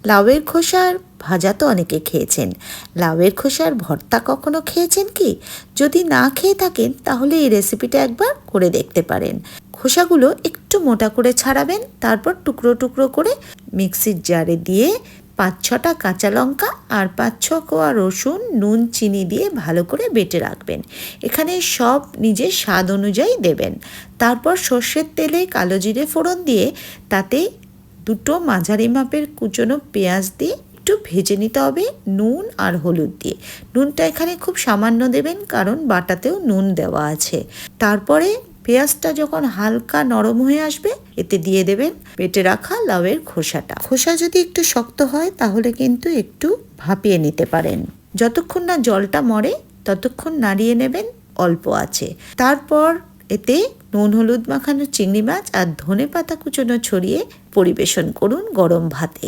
লাউয়ের খোসার ভাজা তো অনেকে খেয়েছেন, লাউয়ের খোসার ভর্তা কখনো খেয়েছেন কি? যদি না খেয়ে থাকেন তাহলে এই রেসিপিটা একবার করে দেখতে পারেন। খোসাগুলো একটু মোটা করে ছাড়াবেন, তারপর টুকরো টুকরো করে মিক্সির জারে দিয়ে 5-6টা কাঁচা লঙ্কা আর 5-6 কোয়া রসুন নুন চিনি দিয়ে ভালো করে বেটে রাখবেন। এখানে সব নিজের স্বাদ অনুযায়ী দেবেন। তারপর সর্ষের তেলে কালো জিরে ফোড়ন দিয়ে তাতে 2টো মাঝারি মাপের কুচনো পেঁয়াজ দিয়ে একটু ভেজে নিতে হবে নুন আর হলুদ দিয়ে। নুনটা এখানে খুব সামান্য দেবেন, কারণ বাটাতেও নুন দেওয়া আছে। তারপরে পেঁয়াজটা যখন হালকা নরম হয়ে আসবে, এতে দিয়ে দেবেন বেটে রাখা লাউয়ের খোসাটা। খোসা যদি একটু শক্ত হয় তাহলে কিন্তু একটু ভাপিয়ে নিতে পারেন। যতক্ষণ না জলটা মরে ততক্ষণ নাড়িয়ে নেবেন অল্প আছে। তারপর এতে নুন হলুদ মাখানো চিংড়ি মাছ আর ধনেপাতা কুচনো ছড়িয়ে পরিবেশন করুন গরম ভাতে।